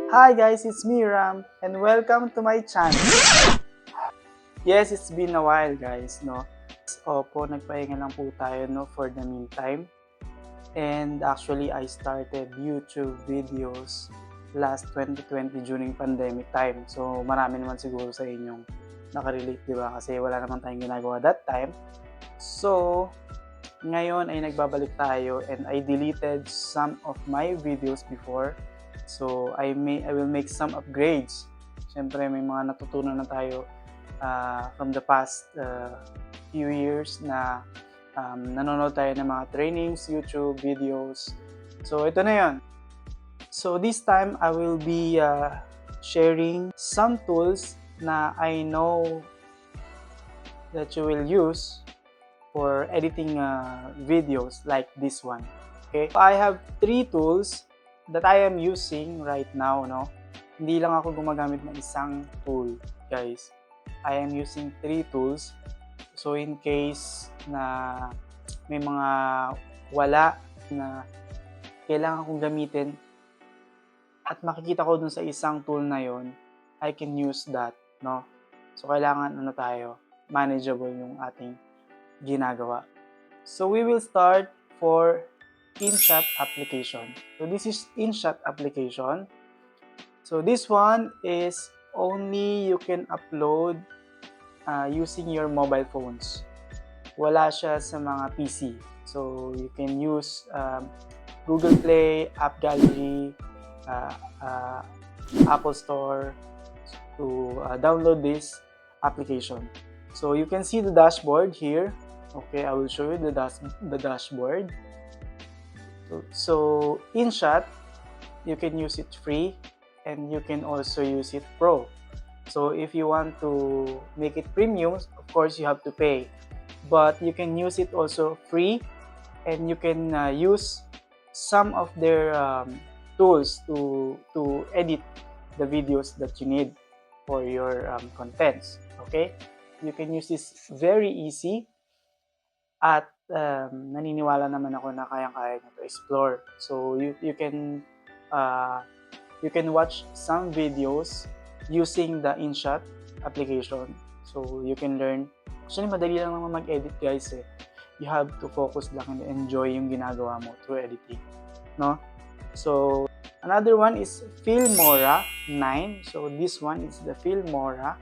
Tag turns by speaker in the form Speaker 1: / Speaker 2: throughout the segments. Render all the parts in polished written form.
Speaker 1: Hi guys, it's me Ram and welcome to my channel. Yes, it's been a while guys, no? Opo, nagpahinga lang po tayo no for the meantime. And actually, I started YouTube videos last 2020 during pandemic time. So, marami naman siguro sa inyong nakarelate, di ba? Kasi wala naman tayong ginagawa that time. So, ngayon ay nagbabalik tayo and I deleted some of my videos before. So, I will make some upgrades. Siyempre, may mga natutunan na tayo from the past few years na nanonood tayo ng mga trainings, YouTube videos. So, ito na yon. So, this time, I will be sharing some tools na I know that you will use for editing videos like this one. Okay? So, I have 3 tools that I am using right now, no? Hindi lang ako gumagamit ng isang tool, guys. I am using 3 tools. So, in case na may mga wala na kailangan kong gamitin at makikita ko dun sa isang tool na yon, I can use that, no? So, kailangan manageable yung ating ginagawa. So, we will start for InShot application. So, this is InShot application. So, this one is only you can upload using your mobile phones. Wala siya sa mga PC. So, you can use Google Play, App Gallery, Apple Store to download this application. So, you can see the dashboard here. Okay, I will show you the dashboard. So, InShot, you can use it free and you can also use it pro. So if you want to make it premium, of course you have to pay. But you can use it also free and you can use some of their tools to edit the videos that you need for your contents. Okay? You can use this very easy at naniniwala naman ako na kayang-kaya nyo to explore. So you can watch some videos using the InShot application. So you can learn. Actually, madali lang naman mag-edit guys eh. You have to focus lang and enjoy yung ginagawa mo through editing. No? So, another one is Filmora 9. So, this one is the Filmora.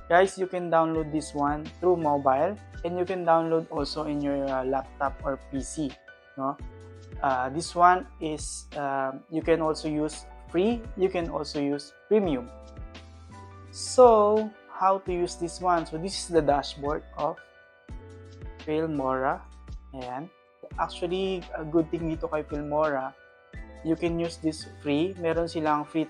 Speaker 1: Guys, you can download this one through mobile and you can download also in your laptop or PC. No? This one is, you can also use free, you can also use premium. So, how to use this one? So, this is the dashboard of Filmora. Ayan. Actually, a good thing dito kay Filmora, you can use this free. Meron silang free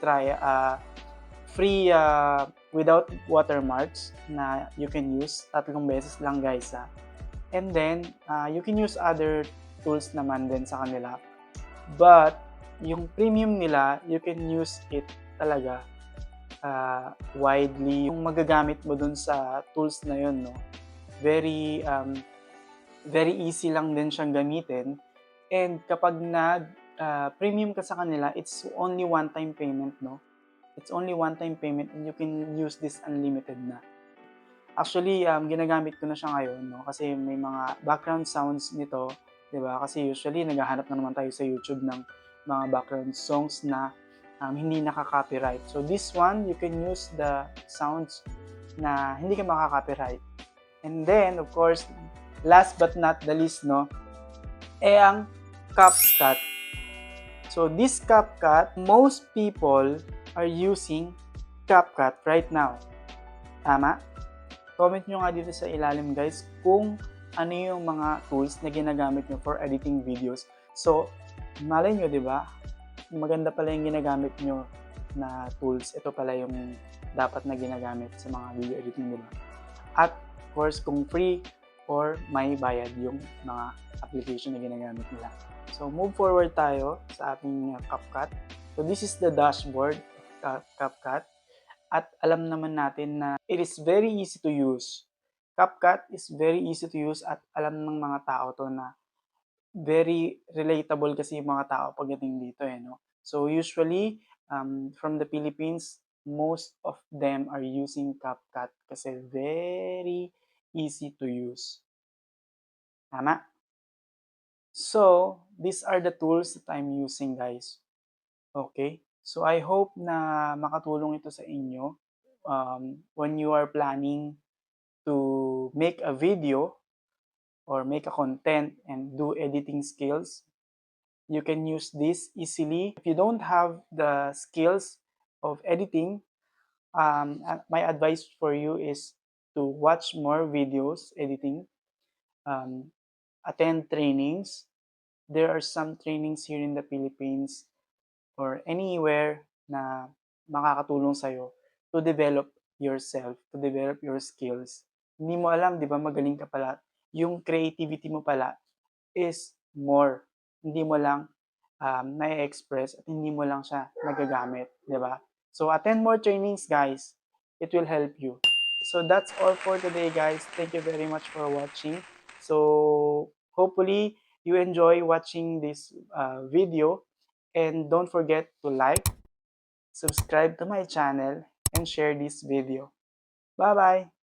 Speaker 1: without watermarks na you can use. 3 beses lang guys ha. And then, you can use other tools naman din sa kanila. But, yung premium nila, you can use it talaga widely. Yung magagamit mo dun sa tools na yun, no? Very easy lang din siyang gamitin. And kapag premium ka sa kanila, it's only one-time payment, no? It's only one-time payment and you can use this unlimited na. Actually, ginagamit ko na siya ngayon, no? Kasi may mga background sounds nito, di ba? Kasi usually, naghahanap na naman tayo sa YouTube ng mga background songs na hindi nakaka-copyright. So this one, you can use the sounds na hindi ka makaka-copyright. And then, of course, last but not the least, no, ang CapCut. So this CapCut, most people are using CapCut right now. Tama? Comment nyo nga dito sa ilalim guys kung ano yung mga tools na ginagamit nyo for editing videos. So, malay nyo, di ba? Maganda pala yung ginagamit nyo na tools. Ito pala yung dapat na ginagamit sa mga video editing nila. At of course, kung free or may bayad yung mga application na ginagamit nila. So, move forward tayo sa ating CapCut. So, this is the dashboard of CapCut. At alam naman natin na it is very easy to use. CapCut is very easy to use at alam ng mga tao to na very relatable kasi yung mga tao pagdating dito eh, no? So usually from the Philippines, most of them are using CapCut kasi very easy to use. Tama? So, these are the tools that I'm using, guys. Okay? So, I hope na makatulong ito sa inyo when you are planning to make a video or make a content and do editing skills. You can use this easily. If you don't have the skills of editing, my advice for you is to watch more videos editing, um, attend trainings. There are some trainings here in the Philippines or anywhere na makakatulong sa'yo to develop yourself, to develop your skills. Hindi mo alam, di ba, magaling ka pala. Yung creativity mo pala is more. Hindi mo lang na-express at hindi mo lang siya nagagamit, di ba? So, attend more trainings, guys. It will help you. So, that's all for today, guys. Thank you very much for watching. So, hopefully, you enjoy watching this video. And don't forget to like, subscribe to my channel, and share this video. Bye-bye!